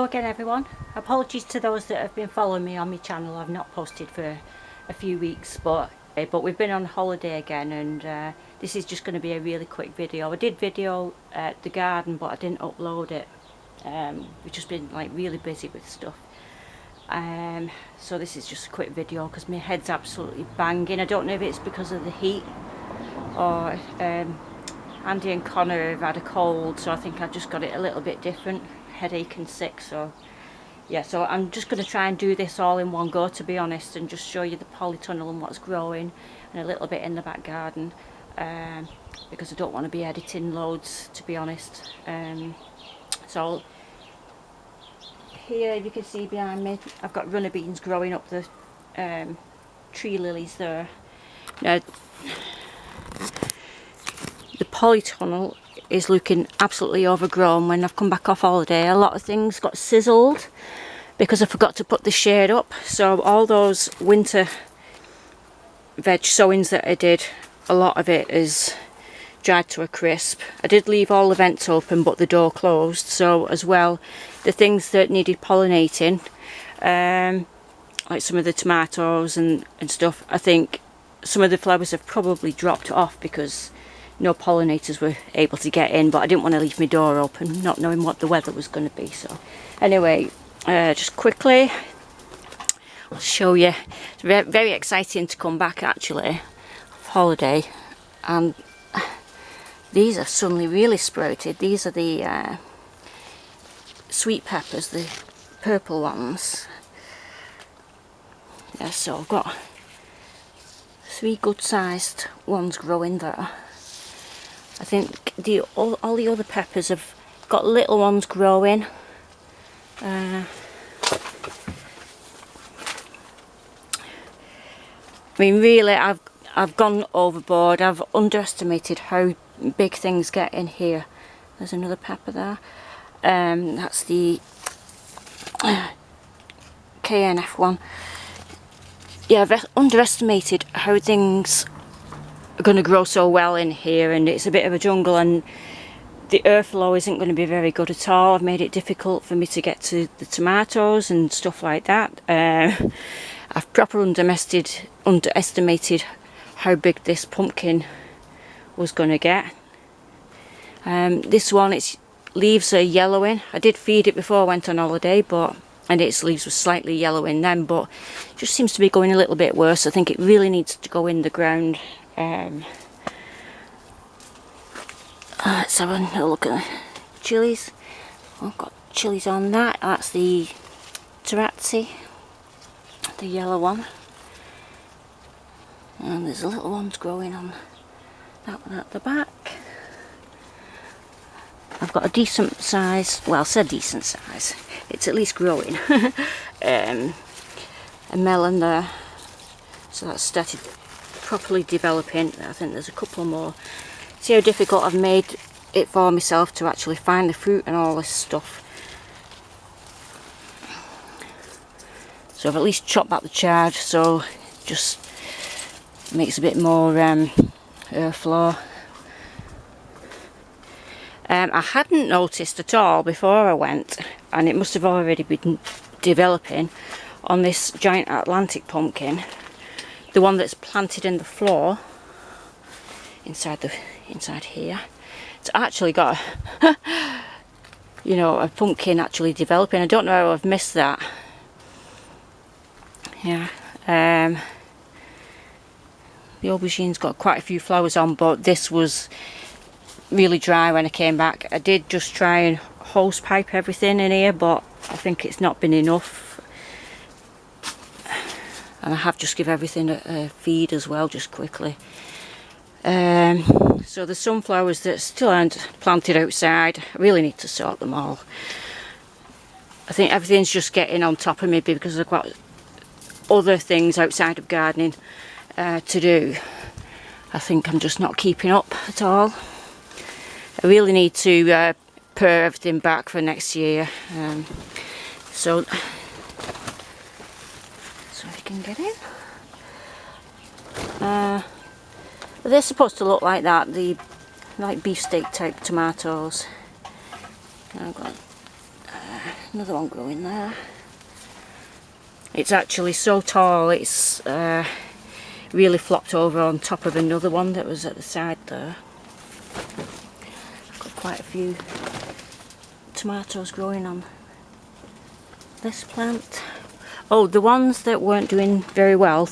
again everyone. Apologies to those that have been following me on my channel. I've not posted for a few weeks, but we've been on holiday again, and this is just going to be a really quick video. I did video the garden, but I didn't upload it. We've just been like really busy with stuff. So this is just a quick video because my head's absolutely banging. I don't know if it's because of the heat or Andy and Connor have had a cold, so I think I've just got it a little bit different, headache and sick. So yeah, so I'm just going to try and do this all in one go, to be honest, and just show you the polytunnel and what's growing and a little bit in the back garden, because I don't want to be editing loads, to be honest. So here you can see behind me I've got runner beans growing up the tree lilies there. Now the polytunnel is looking absolutely overgrown. When I've come back off holiday, a lot of things got sizzled because I forgot to put the shade up, so all those winter veg sowings that I did, a lot of it is dried to a crisp. I did leave all the vents open but the door closed, so as well the things that needed pollinating, like some of the tomatoes and stuff, I think some of the flowers have probably dropped off because no pollinators were able to get in, but I didn't want to leave my door open not knowing what the weather was going to be. So anyway, just quickly I'll show you. It's very, very exciting to come back actually off holiday, and these have suddenly really sprouted. These are the sweet peppers, the purple ones. Yeah, so I've got 3 good sized ones growing there. I think all the other peppers have got little ones growing. I mean, really, I've gone overboard. I've underestimated how big things get in here. There's another pepper there. That's the KNF one. Yeah, I've underestimated how things are going to grow so well in here, and it's a bit of a jungle, and the airflow isn't going to be very good at all. I've made it difficult for me to get to the tomatoes and stuff like that. I've proper underestimated how big this pumpkin was going to get. This one, its leaves are yellowing. I did feed it before I went on holiday, and its leaves were slightly yellowing then, but it just seems to be going a little bit worse. I think it really needs to go in the ground. Let's have a look at the chilies. I've got chilies on that. That's the Tarazzi, the yellow one, and there's little ones growing on that one at the back. I've got a decent size, well, I said decent size, it's at least growing, a melon there, so that's started properly developing. I think there's a couple more. See how difficult I've made it for myself to actually find the fruit and all this stuff. So I've at least chopped back the charge, so it just makes a bit more airflow. I hadn't noticed at all before I went, and it must have already been developing on this giant Atlantic pumpkin, the one that's planted in the floor inside here. It's actually got you know, a pumpkin actually developing. I don't know how I've missed that. Yeah, the aubergine's got quite a few flowers on, but this was really dry when I came back. I did just try and hose pipe everything in here, but I think it's not been enough. And I have just give everything a feed as well, just quickly. So there's some flowers that still aren't planted outside. I really need to sort them all. I think everything's just getting on top of me because I've got other things outside of gardening to do. I think I'm just not keeping up at all. I really need to pare everything back for next year. So if you can get in. They're supposed to look like that, like beefsteak type tomatoes. I've got Another one growing there. It's actually so tall, it's really flopped over on top of another one that was at the side there. I've got quite a few tomatoes growing on this plant. Oh, the ones that weren't doing very well,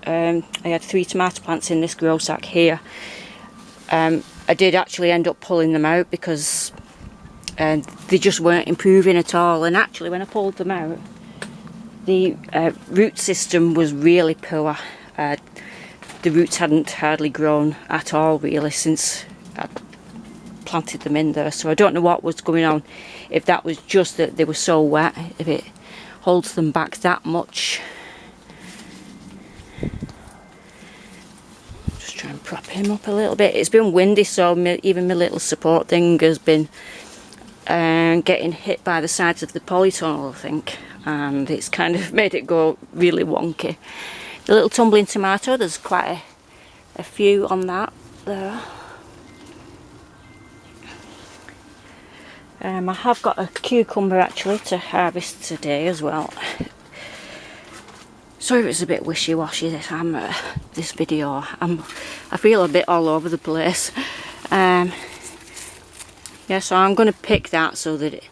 I had 3 tomato plants in this grow sack here. I did actually end up pulling them out because they just weren't improving at all, and actually when I pulled them out, the root system was really poor. The roots hadn't hardly grown at all really since I planted them in there, so I don't know what was going on, if that was just that they were so wet, if it holds them back that much. Just try and prop him up a little bit. It's been windy, so even my little support thing has been getting hit by the sides of the polytunnel, I think, and it's kind of made it go really wonky. The little tumbling tomato, there's quite a few on that there. I have got a cucumber actually to harvest today as well. Sorry if it's a bit wishy-washy this video. I feel a bit all over the place. Yeah, so I'm going to pick that so that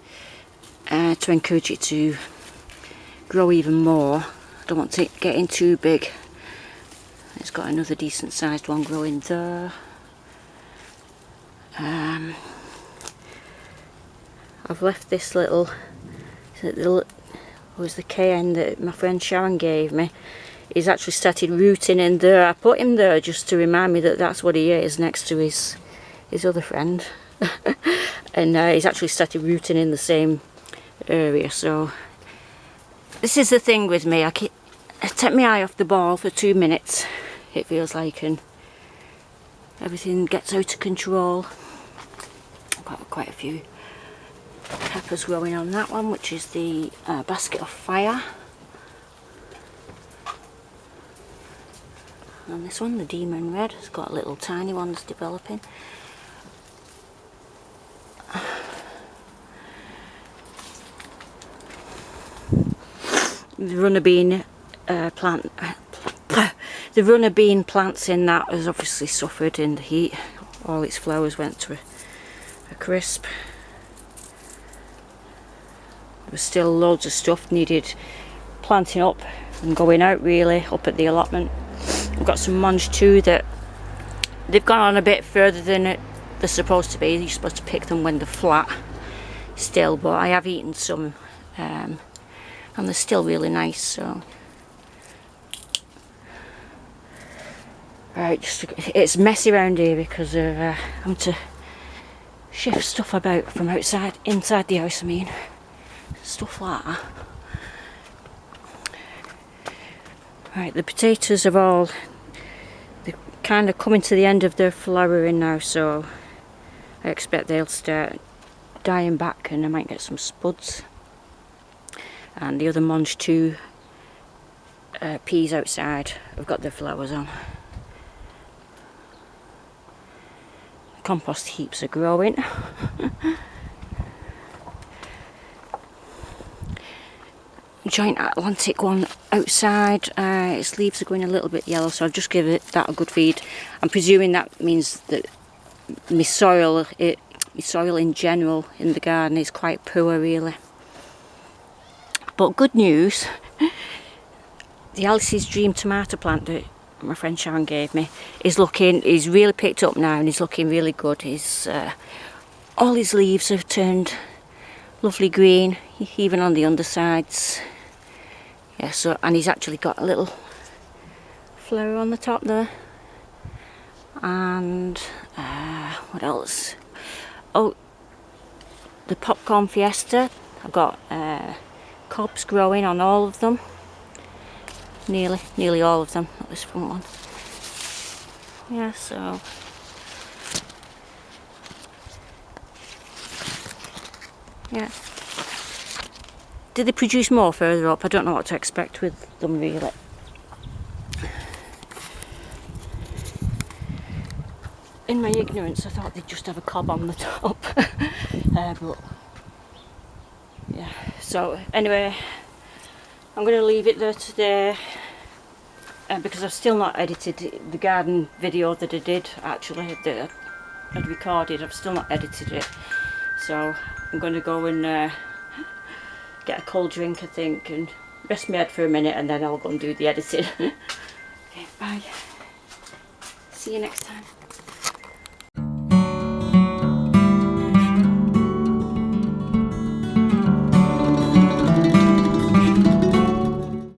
to encourage it to grow even more. I don't want it getting too big. It's got another decent sized one growing there. I've left this little, was the cayenne that my friend Sharon gave me. He's actually started rooting in there. I put him there just to remind me that that's what he is, next to his other friend. And he's actually started rooting in the same area. So this is the thing with me, I take my eye off the ball for 2 minutes, it feels like, and everything gets out of control. I've got quite a few peppers growing on that one, which is the basket of fire. And this one, the demon red, has got little tiny ones developing. The runner bean plant, the runner bean plants in that has obviously suffered in the heat. All its flowers went to a crisp. There was still loads of stuff needed planting up and going out really up at the allotment. I've got some mange too that they've gone on a bit further than they're supposed to be. You're supposed to pick them when they're flat still, but I have eaten some and they're still really nice. So right, it's messy around here because of having to shift stuff about from inside the house, I mean, stuff like that. Right, the potatoes are they're kind of coming to the end of their flowering now, so I expect they'll start dying back and I might get some spuds. And the other mange too, peas outside have got their flowers on. Compost heaps are growing. Giant Atlantic one outside, its leaves are going a little bit yellow, so I'll just give that a good feed. I'm presuming that means that my soil in general in the garden is quite poor really. But good news, the Alice's Dream tomato plant that my friend Sharon gave me is really picked up now and is looking really good. All his leaves have turned lovely green, even on the undersides. Yeah, so, and he's actually got a little flower on the top there. And what else? Oh, the popcorn fiesta. I've got cobs growing on all of them. Nearly all of them, not this front one. Yeah, so yeah. Did they produce more further up? I don't know what to expect with them really. In my ignorance I thought they'd just have a cob on the top. But yeah, So anyway, I'm going to leave it there today, because I've still not edited the garden video that I did actually, that I'd recorded. I've still not edited it, so I'm going to go and get a cold drink, I think, and rest my head for a minute, and then I'll go and do the editing. Okay, bye. See you next time.